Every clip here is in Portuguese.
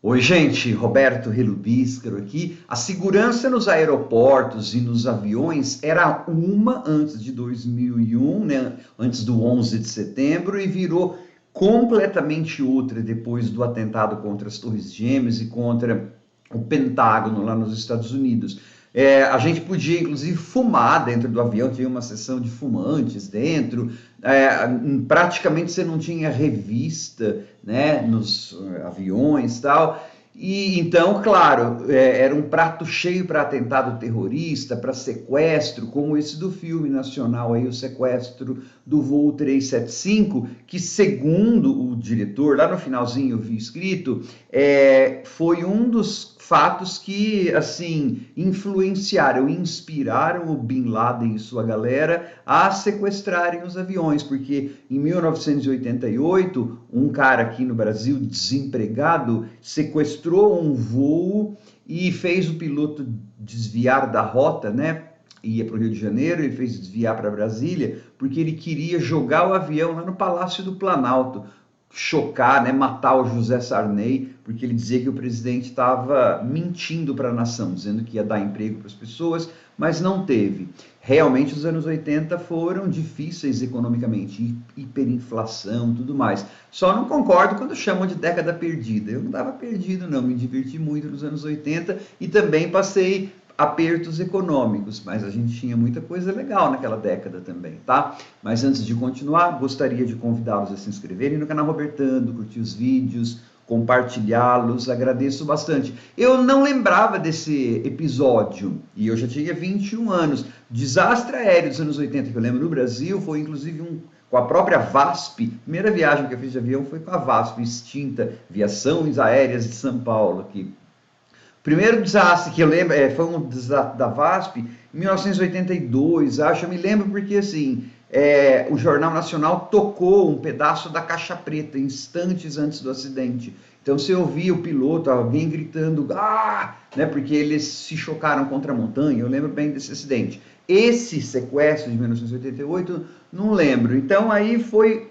Oi, gente, Roberto Relubíscaro aqui. A segurança nos aeroportos e nos aviões era uma antes de 2001, né, antes do 11 de setembro, e virou completamente outra depois do atentado contra as Torres Gêmeas e contra o Pentágono lá nos Estados Unidos. A gente podia, inclusive, fumar dentro do avião, tinha uma seção de fumantes dentro. Praticamente você não tinha revista, né, nos aviões e tal. E então, claro, era um prato cheio para atentado terrorista, para sequestro, como esse do filme nacional aí, o sequestro do voo 375, que segundo o diretor, lá no finalzinho eu vi escrito, foi um dos fatos que, assim, influenciaram, inspiraram o Bin Laden e sua galera a sequestrarem os aviões, porque em 1988, um cara aqui no Brasil, desempregado, sequestrou um voo e fez o piloto desviar da rota, né? Ia para o Rio de Janeiro, ele fez desviar para Brasília, porque ele queria jogar o avião lá no Palácio do Planalto, chocar, né, matar o José Sarney, porque ele dizia que o presidente estava mentindo para a nação, dizendo que ia dar emprego para as pessoas, mas não teve. Realmente os anos 80 foram difíceis economicamente, hiperinflação, tudo mais. Só não concordo quando chamam de década perdida. Eu não estava perdido, não, me diverti muito nos anos 80 e também passei apertos econômicos, mas a gente tinha muita coisa legal naquela década também, tá? Mas antes de continuar, gostaria de convidá-los a se inscreverem no canal Robertando, curtir os vídeos, compartilhá-los, agradeço bastante. Eu não lembrava desse episódio, e eu já tinha 21 anos. Desastre aéreo dos anos 80 que eu lembro no Brasil foi inclusive com a própria VASP. A primeira viagem que eu fiz de avião foi com a VASP, extinta, Viações Aéreas de São Paulo, que primeiro desastre que eu lembro foi um desastre da VASP em 1982, acho. Eu me lembro porque assim o Jornal Nacional tocou um pedaço da caixa preta instantes antes do acidente. Então você ouvia o piloto, alguém gritando, né, porque eles se chocaram contra a montanha. Eu lembro bem desse acidente. Esse sequestro de 1988, não lembro. Então aí foi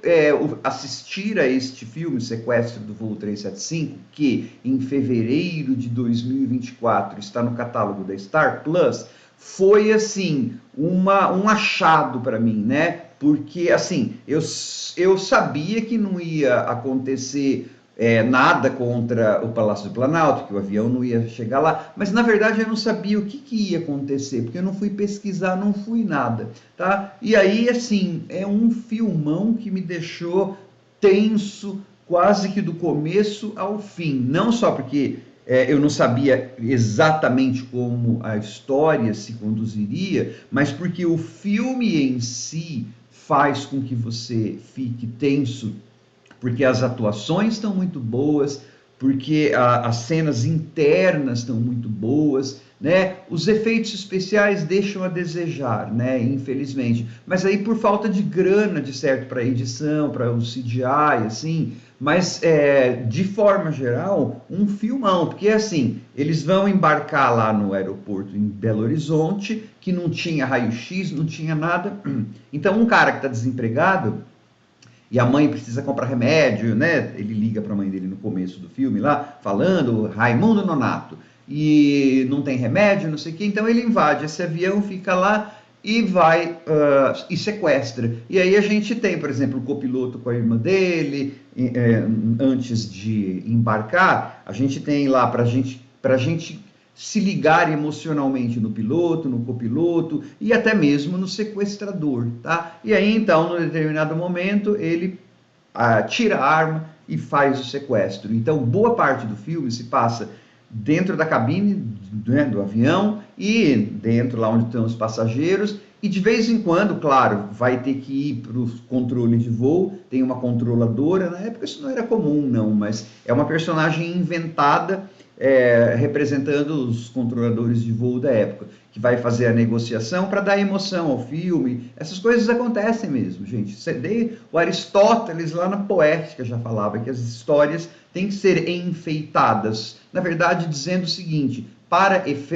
assistir a este filme, Sequestro do Voo 375, que em fevereiro de 2024 está no catálogo da Star Plus, foi assim um achado para mim, né? Porque assim eu sabia que não ia acontecer nada contra o Palácio do Planalto, que o avião não ia chegar lá, mas na verdade eu não sabia o que ia acontecer, porque eu não fui pesquisar, não fui nada, tá? E aí, assim, é um filmão que me deixou tenso, quase que do começo ao fim, não só porque eu não sabia exatamente como a história se conduziria, mas porque o filme em si faz com que você fique tenso, porque as atuações estão muito boas, porque as cenas internas estão muito boas, né? Os efeitos especiais deixam a desejar, né? Infelizmente. Mas aí por falta de grana, de certo, para edição, para o CGI, assim. Mas de forma geral, um filmão, porque assim, eles vão embarcar lá no aeroporto em Belo Horizonte, que não tinha raio-x, não tinha nada. Então um cara que está desempregado e a mãe precisa comprar remédio, né? Ele liga para a mãe dele no começo do filme lá, falando Raimundo Nonato, e não tem remédio, não sei o que, então ele invade esse avião, fica lá e vai e sequestra. E aí a gente tem, por exemplo, o copiloto com a irmã dele, antes de embarcar, a gente tem lá para gente se ligar emocionalmente no piloto, no copiloto e até mesmo no sequestrador, tá? E aí então, num determinado momento, ele tira a arma e faz o sequestro. Então, boa parte do filme se passa dentro da cabine, né, do avião e dentro lá onde estão os passageiros. E de vez em quando, claro, vai ter que ir para o controle de voo, tem uma controladora, na época isso não era comum não, mas é uma personagem inventada representando os controladores de voo da época, que vai fazer a negociação para dar emoção ao filme. Essas coisas acontecem mesmo, gente. O Aristóteles, lá na Poética, já falava que as histórias têm que ser enfeitadas. Na verdade, dizendo o seguinte,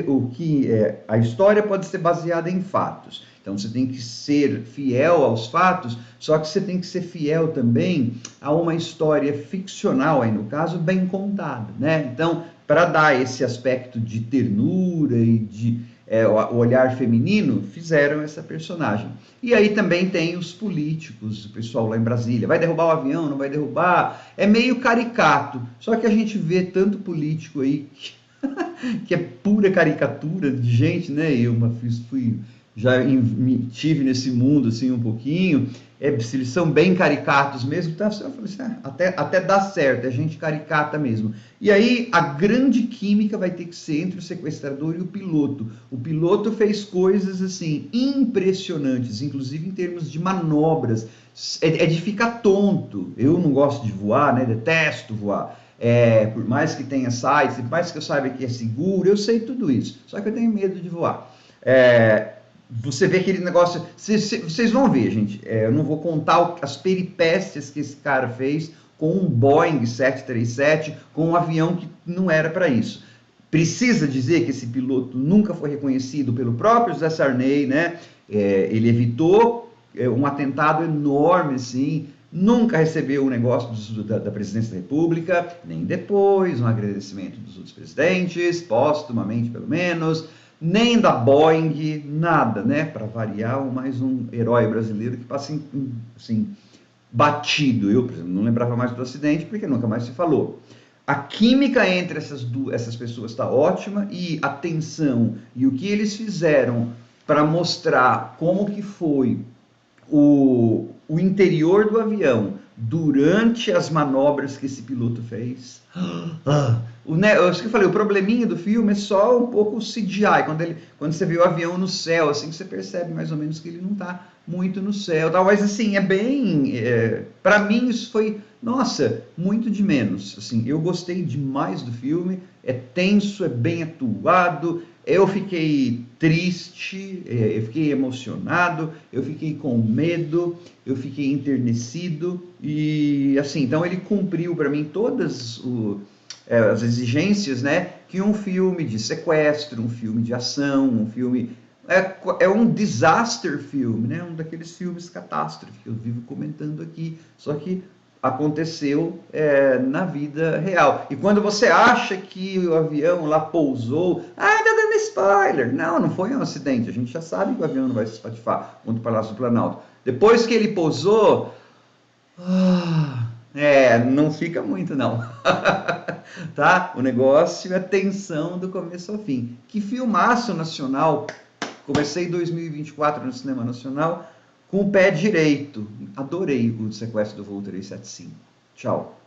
o que a história pode ser baseada em fatos. Então você tem que ser fiel aos fatos, só que você tem que ser fiel também a uma história ficcional, aí no caso, bem contada, né? Então, para dar esse aspecto de ternura e de o olhar feminino, fizeram essa personagem. E aí também tem os políticos, o pessoal lá em Brasília, vai derrubar o avião, não vai derrubar? É meio caricato, só que a gente vê tanto político aí que é pura caricatura de gente, né? Eu tive nesse mundo assim um pouquinho. Se eles são bem caricatos mesmo, tá? Eu falei assim, até dá certo, é gente caricata mesmo. E aí a grande química vai ter que ser entre o sequestrador e o piloto. O piloto fez coisas assim impressionantes, inclusive em termos de manobras. É de ficar tonto. Eu não gosto de voar, né? Detesto voar. Por mais que tenha sites, por mais que eu saiba que é seguro, eu sei tudo isso. Só que eu tenho medo de voar. Você vê aquele negócio. Vocês vão ver, gente. Eu não vou contar as peripécias que esse cara fez com um Boeing 737, com um avião que não era para isso. Precisa dizer que esse piloto nunca foi reconhecido pelo próprio José Sarney, né? Ele evitou um atentado enorme, assim. Nunca recebeu um negócio da presidência da República, nem depois, um agradecimento dos outros presidentes, póstumamente pelo menos, nem da Boeing, nada, né? Para variar, mais um herói brasileiro que passa assim, batido. Eu, por exemplo, não lembrava mais do acidente porque nunca mais se falou. A química entre essas pessoas está ótima e a tensão e o que eles fizeram para mostrar como que foi o interior do avião durante as manobras que esse piloto fez. Acho que eu falei, o probleminha do filme é só um pouco o CGI, quando você vê o avião no céu, assim que você percebe mais ou menos que ele não está muito no céu, tal. Mas assim, para mim isso foi, nossa, muito de menos, assim, eu gostei demais do filme, é tenso, é bem atuado, eu fiquei triste, eu fiquei emocionado, eu fiquei com medo, eu fiquei enternecido e assim, então ele cumpriu para mim todas as exigências, né, que um filme de sequestro, um filme de ação, um filme um disaster filme, né, um daqueles filmes catástrofe que eu vivo comentando aqui, só que aconteceu na vida real. E quando você acha que o avião lá pousou, tá dando spoiler. Não foi um acidente. A gente já sabe que o avião não vai se espatifar contra o Palácio do Planalto. Depois que ele pousou, não fica muito não. Tá? O negócio é tensão do começo ao fim. Que filmaço nacional. Comecei em 2024 no Cinema Nacional com o pé direito. Adorei o Sequestro do Voo 375. Tchau.